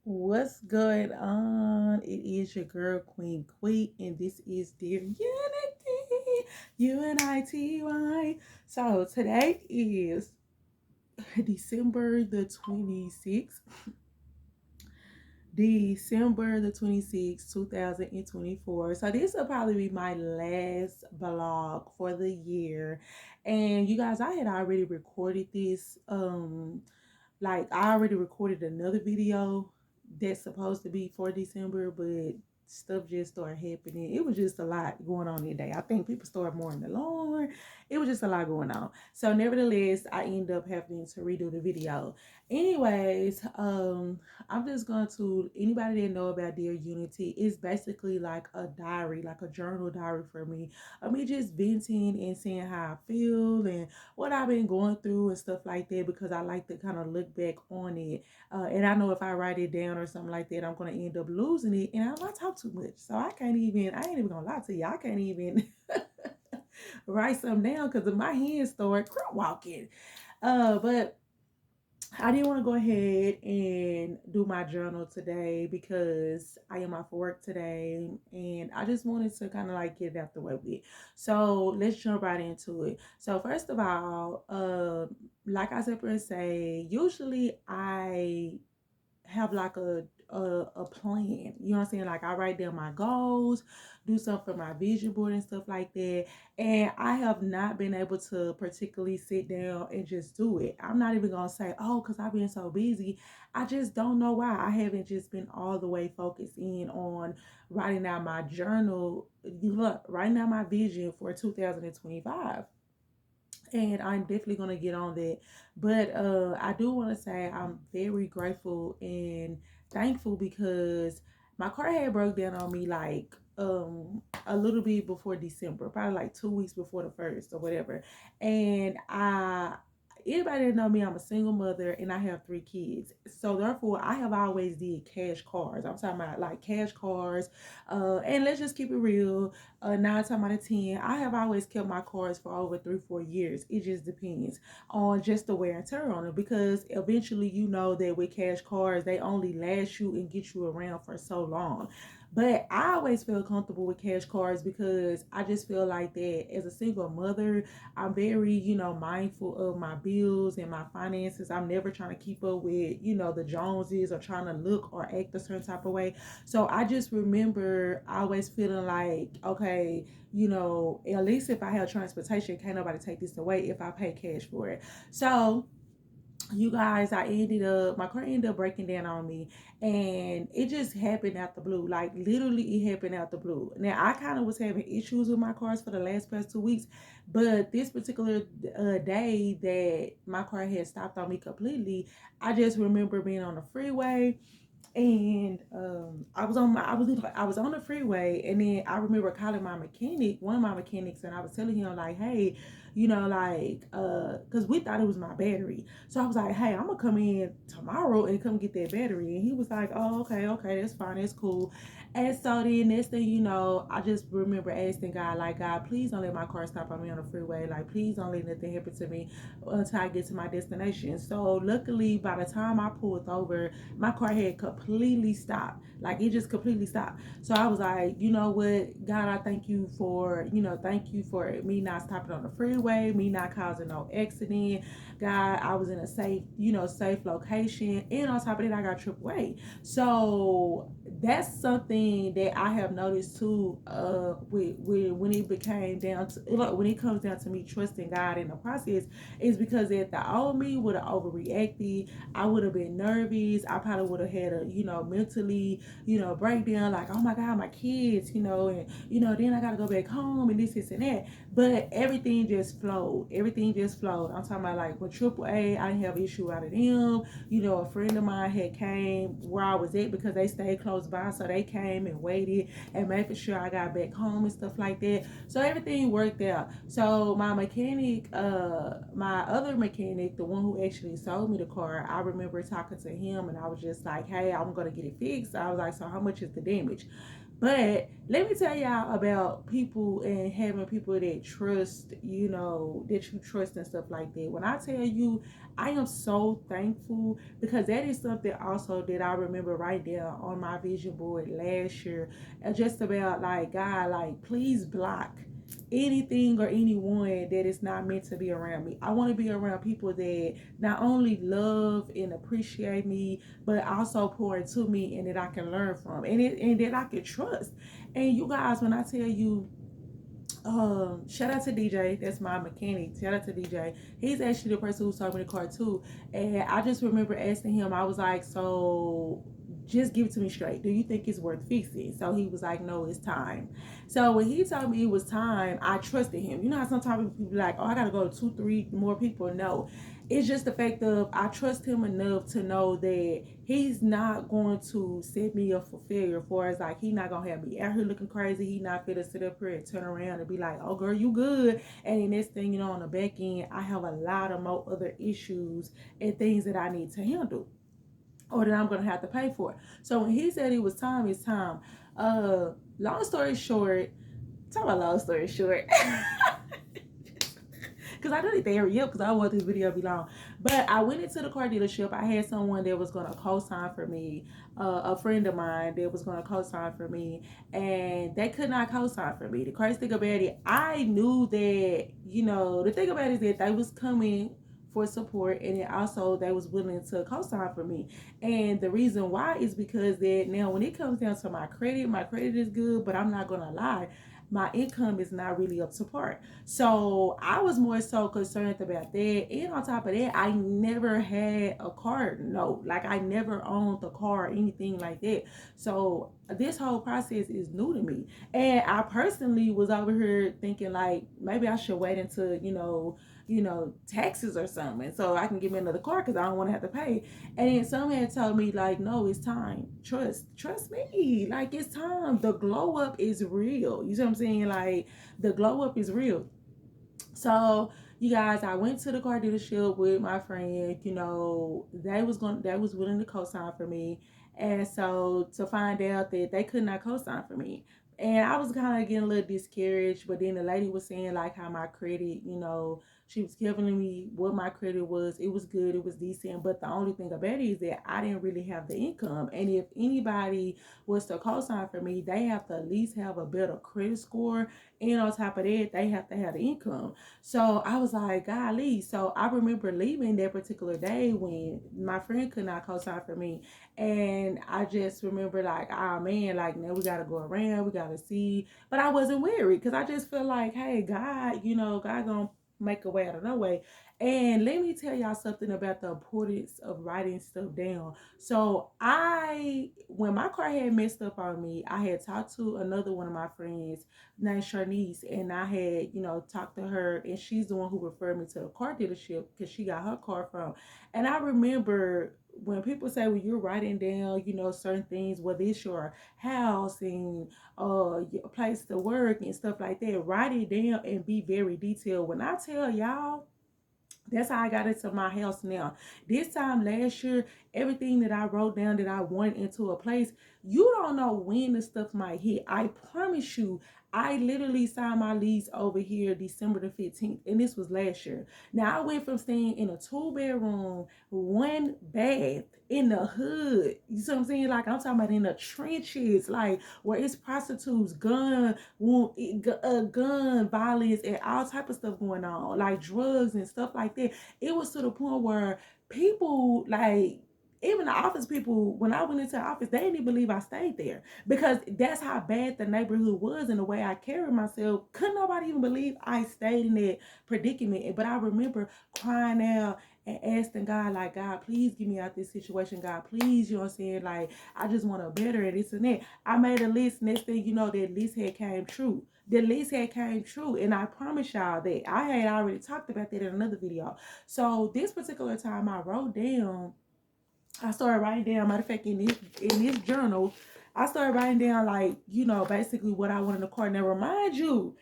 What's going on? It is your girl Queen Queen, and this is Dear Unity, UNITY. So today is December the 26th, December the 26th, 2024. So this will probably be my last vlog for the year. And you guys, I had already recorded this. Like I already recorded another video that's supposed to be for December, but stuff just started happening. It was just a lot going on that day. I think people started mourning the Lord. It was just a lot going on. So nevertheless, I ended up having to redo the video. Anyways, I'm just going to anybody that know about Dear Unity, it's basically like a diary, like a journal diary for me. Of me just venting and saying how I feel and what I've been going through and stuff like that, because I like to kind of look back on it. And I know if I write it down or something like that, I'm going to end up losing it. And I talk too much. So I ain't even going to lie to you. I can't even write something down because my hands start crop walking. But I didn't want to go ahead and do my journal today because I am off work today and I just wanted to kind of like get it out the way with. So let's jump right into it. So first of all, like I said per se, usually I have like a plan. You know what I'm saying? Like I write down my goals, do something for my vision board and stuff like that. And I have not been able to particularly sit down and just do it. I'm not even gonna say, oh, because I've been so busy. I just don't know why. I haven't just been all the way focused in on writing out my journal. Look, writing out my vision for 2025, and I'm definitely gonna get on that. But I do want to say I'm very grateful and thankful because my car had broke down on me like a little bit before December, probably like 2 weeks before the first or whatever. And I anybody that know me, I'm a single mother and I have 3 kids. So therefore I have always did cash cars. I'm talking about like cash cars. And let's just keep it real. 9 times out of 10, I have always kept my cars for over 3, 4 years. It just depends on just the wear and tear on it, because eventually you know that with cash cars, they only last you and get you around for so long. But I always feel comfortable with cash cars because I just feel like that as a single mother, I'm very, mindful of my bills and my finances. I'm never trying to keep up with, the Joneses or trying to look or act a certain type of way. So I just remember always feeling like, okay, at least if I have transportation, can't nobody take this away if I pay cash for it. So you guys, my car ended up breaking down on me, and it just happened out the blue. Like literally it happened out the blue. Now I kind of was having issues with my cars for the past 2 weeks, but this particular day that my car had stopped on me completely, I just remember being on the freeway, and I was on the freeway, and then I remember calling my mechanic, one of my mechanics, and I was telling him like, hey, because we thought it was my battery. So I was like, hey, I'm gonna come in tomorrow and come get that battery. And he was like, oh, okay, that's fine, that's cool. And so then next thing you know, I just remember asking God, like, God, please don't let my car stop on me on the freeway. Like, please don't let nothing happen to me until I get to my destination. So luckily, by the time I pulled over, my car had completely stopped. Like it just completely stopped. So I was like, you know what, God, I thank you for me not stopping on the freeway, me not causing no accident. God, I was in a safe location. And on top of that, I got AAA. So that's something that I have noticed too, with when it became down to, like, when it comes down to me trusting God in the process, is because if the old me would have overreacted, I would have been nervous. I probably would have had a, mentally, breakdown, like, oh my God, my kids, and, then I got to go back home and this and that. But everything just flowed. Everything just flowed. I'm talking about like with AAA, I didn't have issue out of them. A friend of mine had came where I was at because they stayed close by. So they came and waited and making sure I got back home and stuff like that. So everything worked out. So my other mechanic, the one who actually sold me the car, I remember talking to him and I was just like, hey, I'm gonna get it fixed. I was like, so how much is the damage? But let me tell y'all about people and having people that trust, that you trust and stuff like that. When I tell you, I am so thankful because that is something also that I remember right there on my vision board last year. Just about like, God, like, please block anything or anyone that is not meant to be around me. I want to be around people that not only love and appreciate me, but also pour into me and that I can learn from and that I can trust. And you guys, when I tell you, shout out to DJ, that's my mechanic. Shout out to DJ. He's actually the person who sold me the car too. And I just remember asking him, I was like, so just give it to me straight. Do you think it's worth fixing? So he was like, no, it's time. So when he told me it was time, I trusted him. You know how sometimes people be like, oh, I gotta go to 2, 3 more people. No, it's just the fact of I trust him enough to know that he's not going to set me up for failure. For as like, he not gonna have me out here looking crazy. He not gonna sit up here and turn around and be like, oh girl, you good. And the next thing you know, on the back end, I have a lot of more other issues and things that I need to handle or that I'm gonna have to pay for. So when he said it was time, it's time. Long story short, talk about long story short. Because I really hurry up because I don't want this video to be long. But I went into the car dealership. I had someone that was going to co-sign for me, a friend of mine that was going to co-sign for me, and they could not co-sign for me. The crazy thing about it, I knew that, the thing about it is that they was coming for support, and then also they was willing to co-sign for me. And the reason why is because that now when it comes down to my credit is good, but I'm not going to lie, my income is not really up to par. So I was more so concerned about that. And on top of that, I never had a car note. Like I never owned the car or anything like that. So this whole process is new to me. And I personally was over here thinking like maybe I should wait until, taxes or something. So I can get me another car because I don't want to have to pay. And then someone had told me like, no, it's time. Trust me. Like it's time. The glow up is real. You see what I'm saying? Like the glow up is real. So you guys, I went to the car dealership with my friend. They was willing to co-sign for me, and so to find out that they could not co-sign for me, and I was kind of getting a little discouraged. But then the lady was saying like how my credit, she was giving me what my credit was. It was good. It was decent. But the only thing about it is that I didn't really have the income, and if anybody was to co-sign for me, they have to at least have a better credit score, and on top of that, they have to have the income. So I was like, golly. So I remember leaving that particular day when my friend could not co-sign for me. And I just remember like, oh man, like now we gotta go around, we gotta see. But I wasn't worried because I just feel like, hey, God, God gonna make a way out of no way. And let me tell y'all something about the importance of writing stuff down. So when my car had messed up on me, I had talked to another one of my friends named Sharnice, and I had, talked to her, and she's the one who referred me to the car dealership because she got her car from. And I remember when people say, well, you're writing down, certain things, whether it's your house and your place to work and stuff like that, write it down and be very detailed. When I tell y'all, that's how I got into my house now. This time last year, everything that I wrote down that I wanted into a place, you don't know when the stuff might hit. I promise you, I literally signed my lease over here December the 15th, and this was last year. Now, I went from staying in a 2-bedroom, 1 bath in the hood. You see what I'm saying? Like, I'm talking about in the trenches, like where it's prostitutes, gun violence, and all type of stuff going on, like drugs and stuff like that. It was to the point where people like even the office people, when I went into the office, they didn't even believe I stayed there because that's how bad the neighborhood was and the way I carried myself. Couldn't nobody even believe I stayed in that predicament. But I remember crying out and asking God, like, God, please get me out this situation. God, please, you know what I'm saying? Like, I just want to better it, this and that. I made a list. Next thing you know, that list had came true. The list had came true. And I promise y'all that I had already talked about that in another video. So this particular time I started writing down, matter of fact, in this journal, I started writing down like, basically what I want in the car. Now remind you,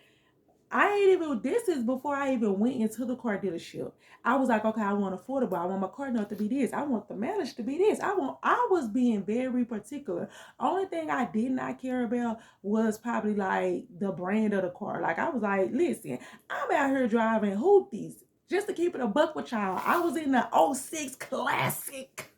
I ain't even, this is before I even went into the car dealership. I was like, okay, I want affordable. I want my car note to be this. I want the mileage to be this. I was being very particular. Only thing I did not care about was probably like the brand of the car. Like I was like, listen, I'm out here driving hoopties. Just to keep it a buck with y'all. I was in the '06 Classic.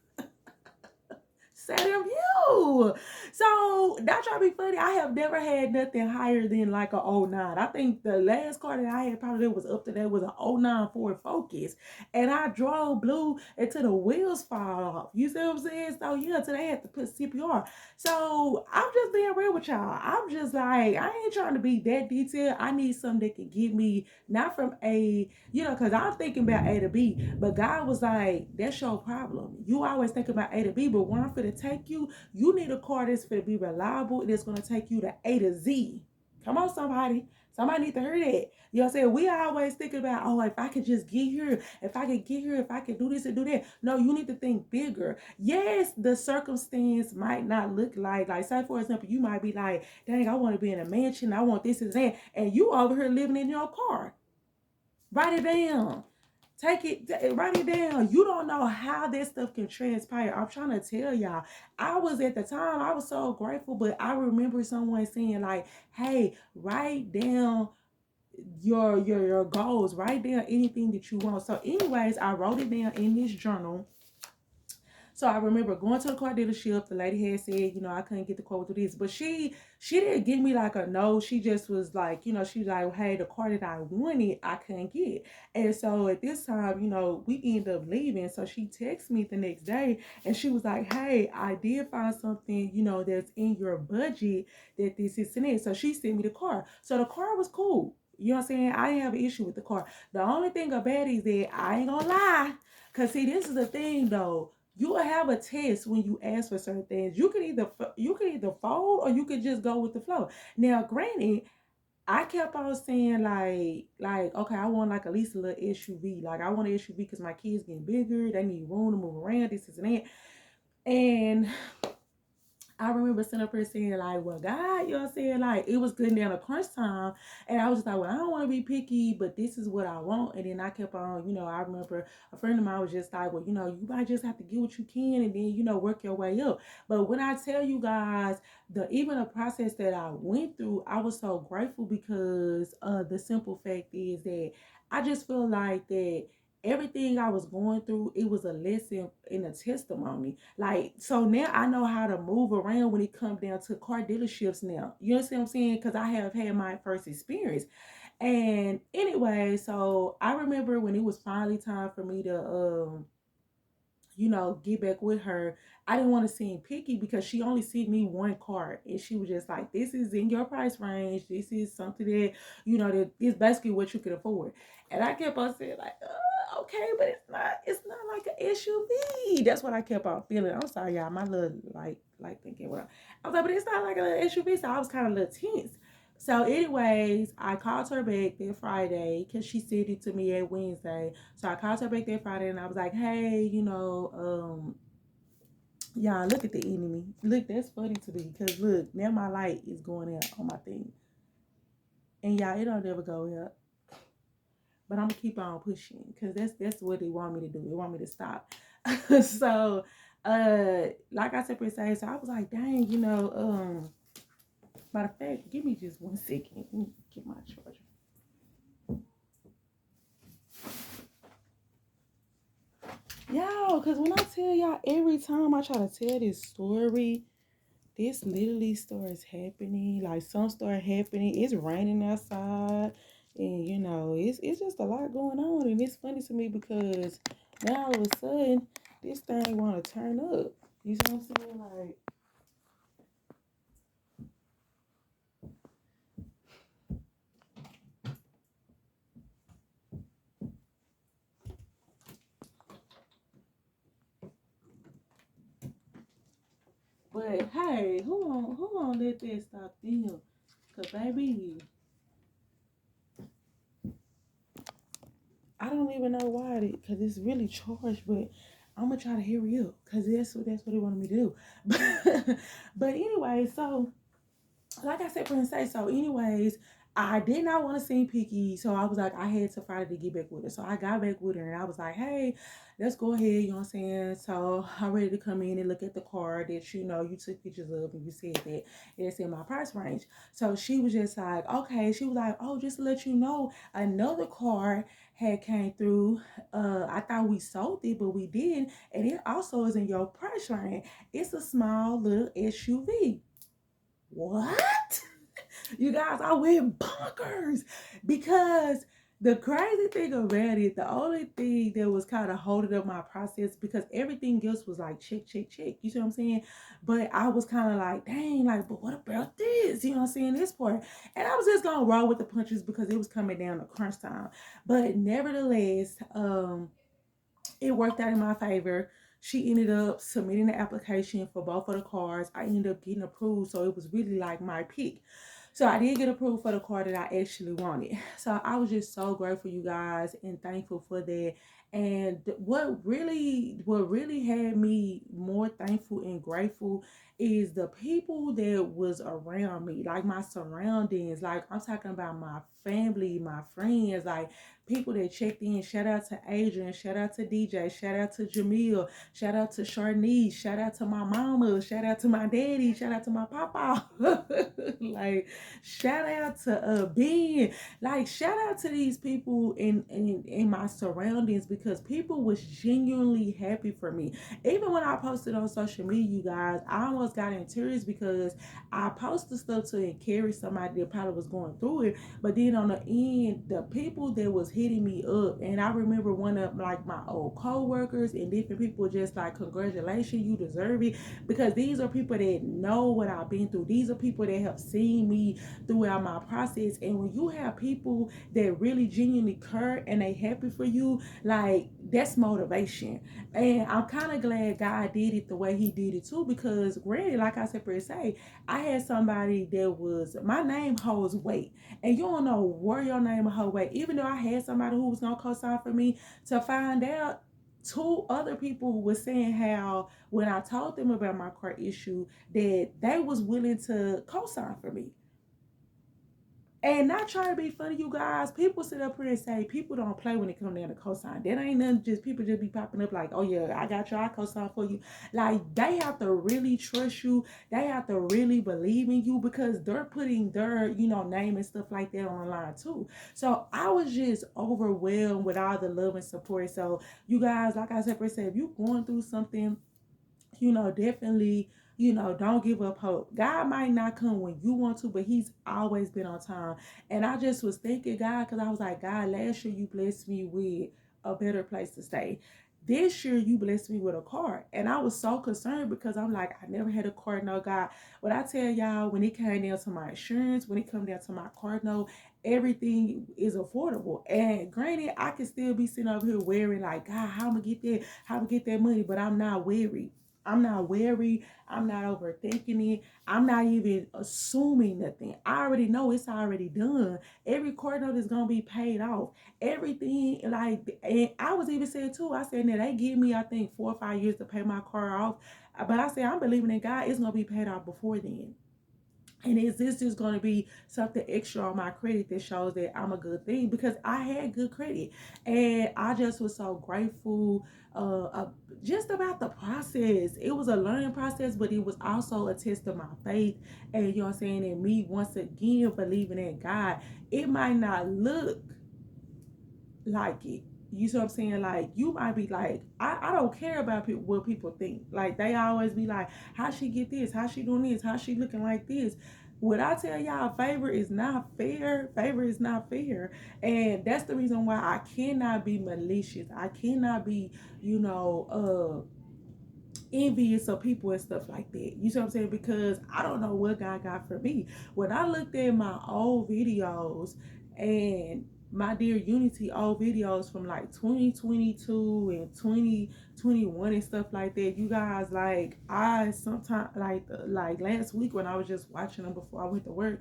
Saturn View. So that try to be funny. I have never had nothing higher than like a '09. I think the last car that I had probably was up to that was a '09 Ford Focus. And I drove blue until the wheels fall off. You see what I'm saying? So yeah, so they had to put CPR. So I'm just being real with y'all. I'm just like, I ain't trying to be that detailed. I need something that can get me not from A, because I'm thinking about A to B, but God was like, that's your problem. You always think about A to B, but when I'm finna take you, you need a car that's finna be reliable and it's gonna take you to A to Z. Come on, somebody. Somebody need to hear that. You know what I'm saying? We always think about, oh, if I could just get here, if I could get here, if I could do this and do that. No, you need to think bigger. Yes, the circumstance might not look like say for example, you might be like, dang, I want to be in a mansion, I want this and that, and you over here living in your car. Write it down. Take it, write it down. You don't know how this stuff can transpire. I'm trying to tell y'all. I was at the time, I was so grateful, but I remember someone saying, like, hey, write down your goals, write down anything that you want. So, anyways, I wrote it down in this journal. So I remember going to the car dealership. The lady had said, I couldn't get the quote with this, but she didn't give me like a no. She just was like, she was like, hey, the car that I wanted, I couldn't get. And so at this time, we ended up leaving. So she texted me the next day and she was like, hey, I did find something, that's in your budget that this is in it. So she sent me the car. So the car was cool. You know what I'm saying? I didn't have an issue with the car. The only thing about it is that I ain't gonna lie. Cause see, this is the thing though, you will have a test when you ask for certain things. You can either fold or you could just go with the flow. Now, granted, I kept on saying like okay, I want like at least a little SUV. Like I want an SUV because my kids getting bigger, they need room to move around, this and that. And I remember sitting up here saying, like, well, God, you know what I'm saying? Like, it was good down to crunch time. And I was just like, well, I don't want to be picky, but this is what I want. And then I kept on, I remember a friend of mine was just like, well, you might just have to get what you can and then, work your way up. But when I tell you guys, even the process that I went through, I was so grateful because the simple fact is that I just feel like that everything I was going through, it was a lesson and a testimony. Like, so now I know how to move around when it comes down to car dealerships now. You understand what I'm saying? Because I have had my first experience. And anyway, so I remember when it was finally time for me to get back with her. I didn't want to seem picky because she only sent me one card and she was just like, this is in your price range. This is something that, that is basically what you could afford. And I kept on saying like, okay, but it's not like an SUV. That's what I kept on feeling. I'm sorry, y'all. My little like thinking, well, I was like, but it's not like an SUV. So I was kind of a little tense. So, anyways, I called her back that Friday because she sent it to me at Wednesday. So I called her back that Friday and I was like, hey, y'all, look at the enemy. Look, that's funny to me because look, now my light is going out on my thing. And y'all, it don't ever go out. But I'm gonna keep on pushing because that's what they want me to do. They want me to stop. So like I said, so I was like, dang, matter of fact, give me just 1 second. Let me get my charger. Y'all, because when I tell y'all, every time I try to tell this story, this literally starts happening. Like some start happening. It's raining outside. And it's just a lot going on. And it's funny to me because now all of a sudden this thing wanna turn up. You see what I'm saying? Like, but hey, who on let that stop them? Cause baby, I don't even know why because it's really charged, but I'm gonna try to hurry up because that's what they wanted me to do. But anyway, so like I said, Prince say so. Anyways, I did not want to seem picky, so I was like, I had to find it to get back with her. So I got back with her and I was like, hey, let's go ahead, you know what I'm saying? So I'm ready to come in and look at the car that you took pictures of and you said that it's in my price range. So she was just like, okay, she was like, oh, just to let you know, another car had came through. I thought we sold it, but we didn't, and it also is in your price range. It's a small little SUV. What? You guys, I went bonkers because the crazy thing about it, the only thing that was kind of holding up my process, because everything else was like check, check, check. You see what I'm saying? But I was kind of like, dang, like, but what about this? You know what I'm saying? This part. And I was just gonna roll with the punches because it was coming down to crunch time. But nevertheless, it worked out in my favor. She ended up submitting the application for both of the cars. I ended up getting approved, so it was really like my pick. So I did get approved for the car that I actually wanted. So I was just so grateful, you guys, and thankful for that. And what really had me more thankful and grateful is the people that was around me, like my surroundings. Like I'm talking about my family, my friends, like people that checked in. Shout out to Adrian, shout out to DJ, shout out to Jamil, shout out to Sharnice, shout out to my mama, shout out to my daddy, shout out to my papa. Like shout out to Ben. Like shout out to these people in my surroundings, because people was genuinely happy for me. Even when I posted on social media, you guys, I almost got in tears because I posted stuff to encourage somebody that probably was going through it. But then on the end, the people that was hitting me up, and I remember one of like my old co-workers and different people just like, congratulations, you deserve it. Because these are people that know what I've been through. These are people that have seen me throughout my process. And when you have people that really genuinely care and they happy for you, like that's motivation. And I'm kind of glad God did it the way he did it too, because granted, like I said per se, I had somebody that was, my name holds weight, and you don't know where your name will hold weight. Even though I had somebody who was gonna co-sign for me, to find out two other people were saying how when I told them about my car issue that they was willing to co-sign for me. And not trying to be funny, you guys. People sit up here and say people don't play when it come down to cosign. That ain't nothing. Just people just be popping up like, oh yeah, I got you, I cosign for you. Like they have to really trust you. They have to really believe in you, because they're putting their, name and stuff like that on the line too. So I was just overwhelmed with all the love and support. So you guys, like I said, if you going through something, definitely, don't give up hope. God might not come when you want to, but he's always been on time. And I just was thanking God, because I was like, God, last year you blessed me with a better place to stay. This year you blessed me with a car. And I was so concerned, because I'm like, I never had a car, no God. But I tell y'all, when it came down to my insurance, when it come down to my car note, everything is affordable. And granted, I can still be sitting over here worrying like, God, how am I get that? How am I get that money? But I'm not worried. I'm not wary. I'm not overthinking it. I'm not even assuming nothing. I already know it's already done. Every court note is gonna be paid off. Everything, like, and I was even saying too, I said that they give me, I think, 4 or 5 years to pay my car off. But I said I'm believing in God, it's gonna be paid off before then. And is this just going to be something extra on my credit that shows that I'm a good thing? Because I had good credit, and I just was so grateful just about the process. It was a learning process, but it was also a test of my faith. And you know what I'm saying? And me once again believing in God. It might not look like it. You see what I'm saying? Like, you might be like, I don't care about what people think. Like, they always be like, how she get this? How she doing this? How she looking like this? What I tell y'all, favor is not fair. Favor is not fair. And that's the reason why I cannot be malicious. I cannot be, envious of people and stuff like that. You see what I'm saying? Because I don't know what God got for me. When I looked at my old videos and my dear Unity old videos from like 2022 and 2021 and stuff like that, you guys, like I sometimes like last week when I was just watching them before I went to work,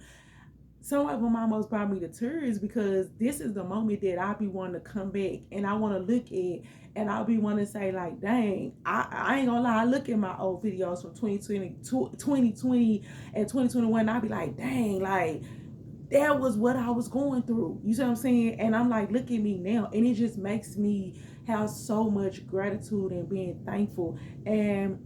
some of them almost brought me to tears, because this is the moment that I be wanting to come back and I want to look at, and I'll be wanting to say like, dang, I ain't gonna lie, I look at my old videos from 2020 and 2021, and I'll be like, dang, like that was what I was going through. You see what I'm saying? And I'm like, look at me now. And it just makes me have so much gratitude and being thankful. And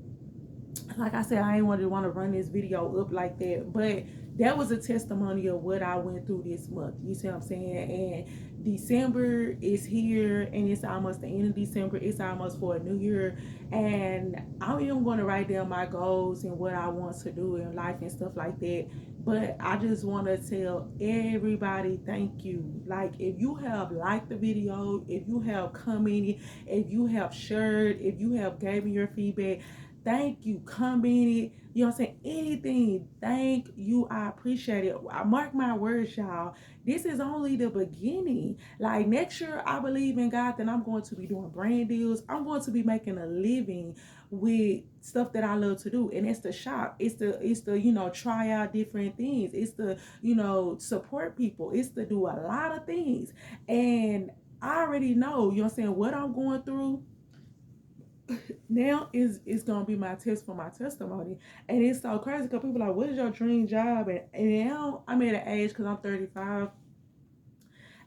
like I said, I ain't want to run this video up like that, but that was a testimony of what I went through this month. You see what I'm saying? And December is here, and it's almost the end of December. It's almost for a new year, and I am going to write down my goals and what I want to do in life and stuff like that. But I just want to tell everybody thank you. Like, if you have liked the video, if you have commented, if you have shared, if you have gave me your feedback, thank you, commented, you know what I'm saying? Anything, thank you. I appreciate it. I mark my words, y'all. This is only the beginning. Like, next year, I believe in God that I'm going to be doing brand deals. I'm going to be making a living with stuff that I love to do. And it's the shop. It's the, try out different things. It's the, support people. It's to do a lot of things. And I already know, you know what I'm saying, what I'm going through now is gonna be my test for my testimony. And it's so crazy because people are like, what is your dream job? And now I'm at an age, because I'm 35,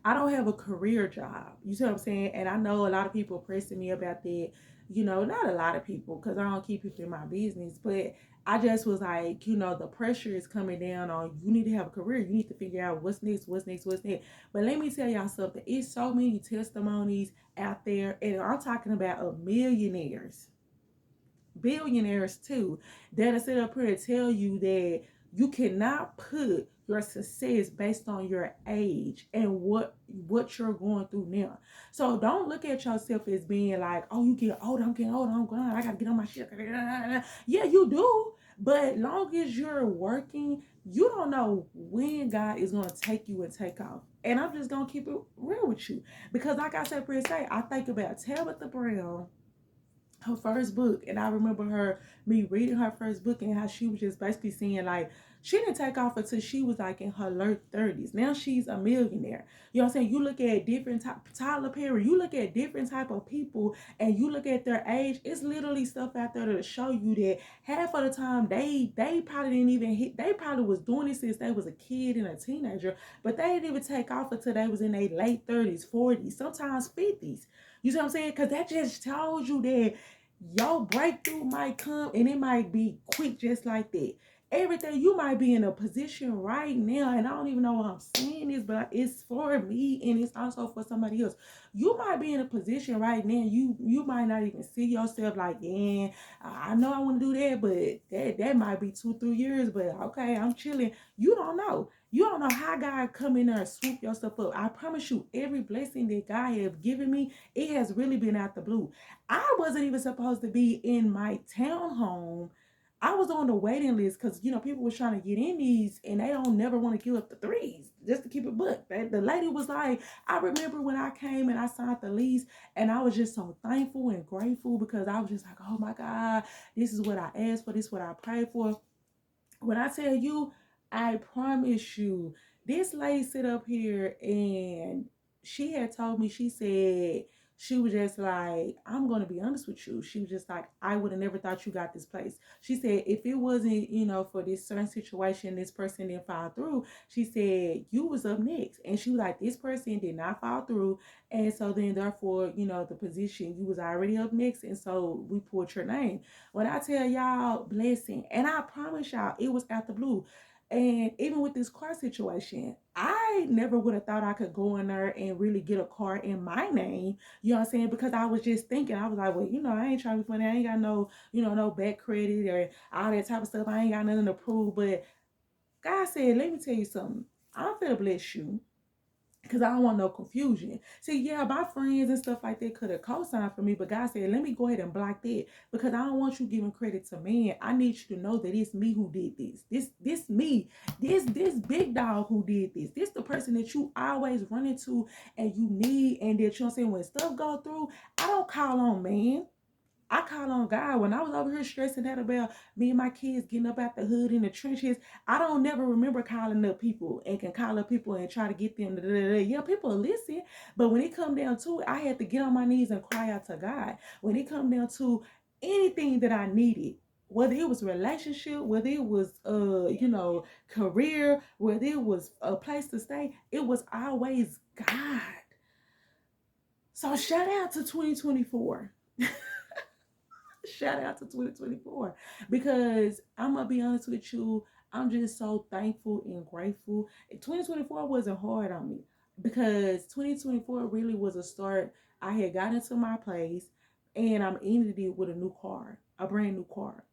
I don't have a career job. You see what I'm saying? And I know a lot of people pressing me about that. Not a lot of people, because I don't keep people in my business, but I just was like, the pressure is coming down on you. Need to have a career. You need to figure out what's next, what's next, what's next. But let me tell y'all something. It's so many testimonies out there, and I'm talking about millionaires, billionaires too, that'll sit up here and tell you that you cannot put your success based on your age and what you're going through now. So don't look at yourself as being like, oh, you get older, I'm getting older, I'm going, I gotta get on my shit. Yeah, you do. But long as you're working, you don't know when God is gonna take you and take off. And I'm just gonna keep it real with you. Because like I said, I think about Tabitha Brown, her first book, and I remember me reading her first book and how she was just basically saying, like, she didn't take off until she was like in her late 30s. Now she's a millionaire. You know what I'm saying? You look at different type, Tyler Perry, you look at different type of people and you look at their age. It's literally stuff out there to show you that half of the time they probably didn't even hit, they probably was doing this since they was a kid and a teenager, but they didn't even take off until they was in their late 30s, 40s, sometimes 50s. You see what I'm saying? Because that just tells you that your breakthrough might come and it might be quick just like that. Everything, you might be in a position right now, and I don't even know why I'm saying this, but it's for me and it's also for somebody else. You might be in a position right now, you might not even see yourself like, yeah, I know I want to do that, but that might be 2-3 years, but okay, I'm chilling. You don't know. You don't know how God come in there and swoop your stuff up. I promise you, every blessing that God have given me, it has really been out the blue. I wasn't even supposed to be in my townhome. I was on the waiting list because people was trying to get in these and they don't never want to give up the threes. Just to keep it booked. The lady was like, I remember when I came and I signed the lease, and I was just so thankful and grateful because I was just like, oh my God, this is what I asked for, this is what I prayed for. When I tell you, I promise you, this lady sit up here and she had told me, she said, she was just like, I'm going to be honest with you. She was just like, I would have never thought you got this place. She said, if it wasn't, for this certain situation, this person didn't follow through, she said, you was up next. And she was like, this person did not follow through. And so then therefore, the position, you was already up next. And so we pulled your name. When I tell y'all, blessing, and I promise y'all, it was out the blue. And even with this car situation, I never would have thought I could go in there and really get a car in my name. You know what I'm saying? Because I was just thinking, I was like, well, I ain't trying to be funny. I ain't got no, no back credit or all that type of stuff. I ain't got nothing to prove. But God said, let me tell you something. I'm finna bless you, because I don't want no confusion. See, yeah, my friends and stuff like that could have co-signed for me, but God said, let me go ahead and block that, because I don't want you giving credit to man. I need you to know that it's me who did this. This me. This big dog who did this. This the person that you always run into and you need, and that, you know what I'm saying, when stuff go through, I don't call on man. I call on God. When I was over here stressing out about me and my kids getting up out the hood in the trenches, I don't never remember calling up people and can call up people and try to get them. Yeah, people listen. But when it come down to it, I had to get on my knees and cry out to God. When it come down to anything that I needed, whether it was relationship, whether it was career, whether it was a place to stay, it was always God. So shout out to 2024. Shout out to 2024, because I'm gonna be honest with you, I'm just so thankful and grateful. 2024 wasn't hard on me, because 2024 really was a start. I had got into my place, and I'm ended it with a new car, a brand new car.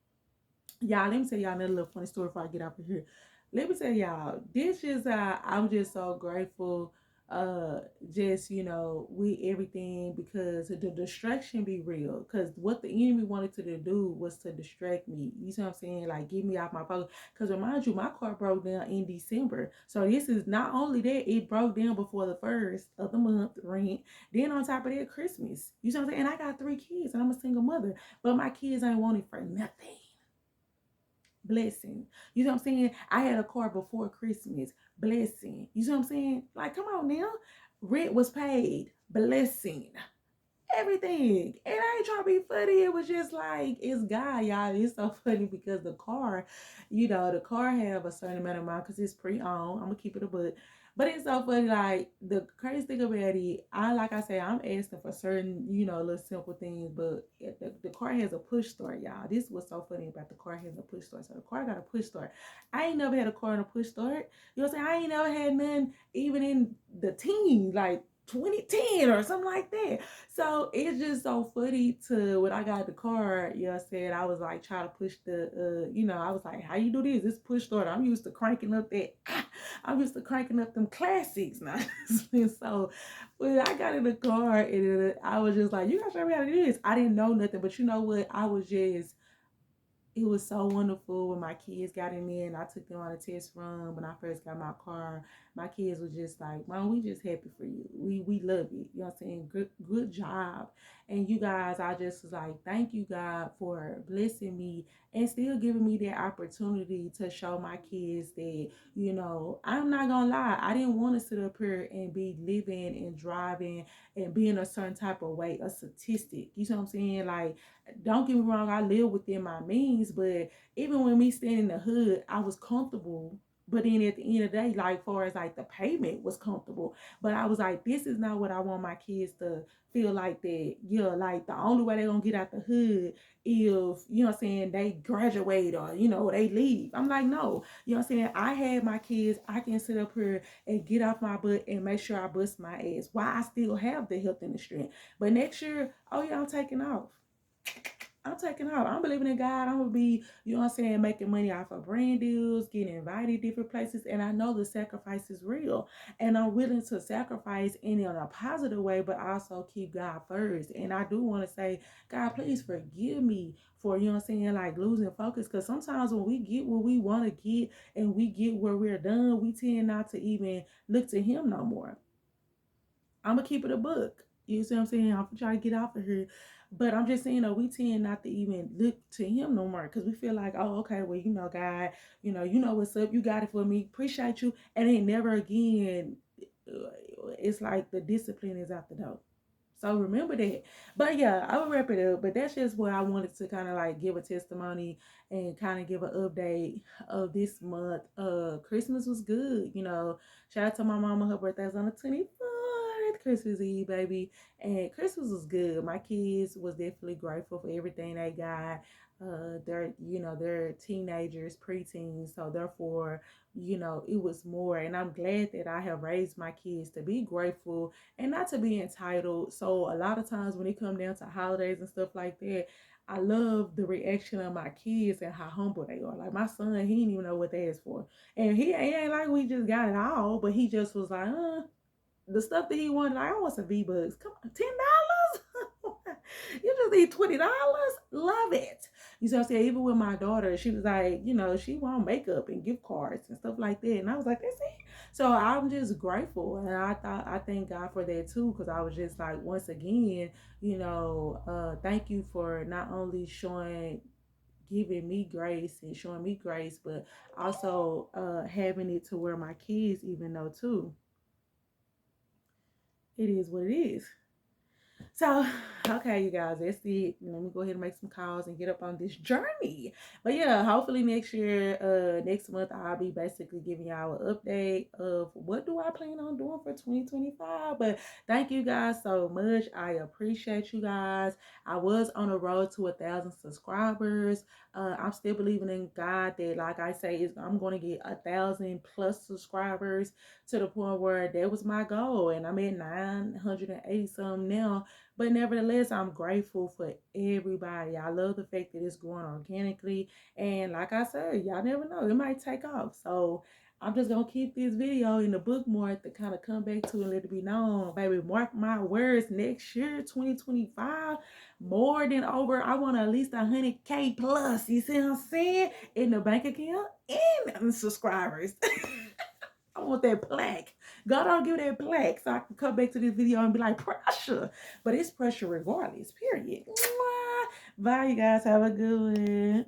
Y'all, let me tell y'all another little funny story before I get out of here. Let me tell y'all, this is I'm just so grateful, uh just with everything, because the distraction be real, because what the enemy wanted to do was to distract me. You see what I'm saying? Like, get me off my focus, because remind you, my car broke down in December. So this is not only that, it broke down before the first of the month rent, then on top of that, Christmas. You see what I'm saying? And I got 3 kids, and I'm a single mother, but my kids ain't want it for nothing. Blessing. You know what I'm saying? I had a car before Christmas. Blessing. You know what I'm saying? Like, come on now. Rent was paid. Blessing. Everything. And I ain't trying to be funny. It was just like, it's God, y'all. It's so funny because the car, the car have a certain amount of mile because it's pre-owned. I'm gonna keep it a buck. But it's so funny, like, the crazy thing about it, like I say, I'm asking for certain, little simple things, but the car has a push start, y'all. This was so funny about the car has a push start. So the car got a push start. I ain't never had a car on a push start. You know what I'm saying? I ain't never had none even in the teens, like 2010 or something like that. So it's just so funny to when I got the car, I said I was like trying to push I was like, how you do this? This push start. I'm used to cranking up I'm used to cranking up them classics now. So when I got in the car, and I was just like, you gotta show me how to do this. I didn't know nothing, but you know what? It was so wonderful when my kids got in there and I took them on a test run when I first got my car. My kids were just like, Mom, we just happy for you. We love it. You know what I'm saying? Good job. And you guys, I just was like, thank you, God, for blessing me and still giving me that opportunity to show my kids that, I'm not gonna lie, I didn't want to sit up here and be living and driving and being a certain type of way, a statistic. You know what I'm saying? Like, don't get me wrong, I live within my means, but even when me staying in the hood, I was comfortable. But then at the end of the day, like, far as like the payment was comfortable, but I was like, this is not what I want my kids to feel like, that, like the only way they're gonna get out the hood if, what I'm saying, they graduate or, they leave. I'm like, no, what I'm saying? I had my kids, I can sit up here and get off my butt and make sure I bust my ass while I still have the health and the strength. But next year, oh yeah, I'm taking off. I'm taking off. I'm believing in God. I'm gonna be, making money off of brand deals, getting invited different places. And I know the sacrifice is real. And I'm willing to sacrifice in a positive way, but also keep God first. And I do want to say, God, please forgive me for, like losing focus. Because sometimes when we get what we want to get and we get where we're done, we tend not to even look to Him no more. I'm gonna keep it a book. You see what I'm saying? I'm trying to get off of here. But I'm just saying, we tend not to even look to Him no more, because we feel like, oh, okay, well, God, you know what's up. You got it for me. Appreciate you. And then never again, it's like the discipline is out the door. So remember that. But yeah, I will wrap it up. But that's just what I wanted to kind of like give a testimony and kind of give an update of this month. Christmas was good. Shout out to my mama. Her birthday was on the 24th, Christmas Eve, baby. And Christmas was good. My kids was definitely grateful for everything they got. They're teenagers, preteens, so therefore, it was more. And I'm glad that I have raised my kids to be grateful and not to be entitled. So a lot of times when it comes down to holidays and stuff like that, I love the reaction of my kids and how humble they are. Like my son, he didn't even know what they asked for. And he ain't like we just got it all, but he just was like, the stuff that he wanted, like, I want some V-Bucks. Come on, $10? You just need $20? Love it. You see what I'm saying? Even with my daughter, she was like, she want makeup and gift cards and stuff like that. And I was like, that's it. So I'm just grateful. And I thank God for that too, because I was just like, once again, thank you for not only giving me grace and showing me grace, but also having it to where my kids even know too. It is what it is. So Okay, you guys, that's it. Let me go ahead and make some calls and get up on this journey. But yeah, hopefully next year, next month, I'll be basically giving y'all an update of what do I plan on doing for 2025. But thank you guys so much. I appreciate you guys. I was on a road to 1,000 subscribers. I'm still believing in God that, like I say, I'm going to get 1,000+ subscribers to the point where that was my goal, and I'm at 980 some now. But nevertheless, I'm grateful for everybody. I love the fact that it's growing organically. And like I said, y'all never know, it might take off. So I'm just gonna keep this video in the bookmark to kind of come back to and let it be known. Baby, mark my words, next year, 2025, more than over. I want at least 100K plus. You see what I'm saying? In the bank account and subscribers. I want that plaque. God, I'll give that plaque so I can come back to this video and be like, pressure. But it's pressure regardless, period. Mwah. Bye, you guys. Have a good one.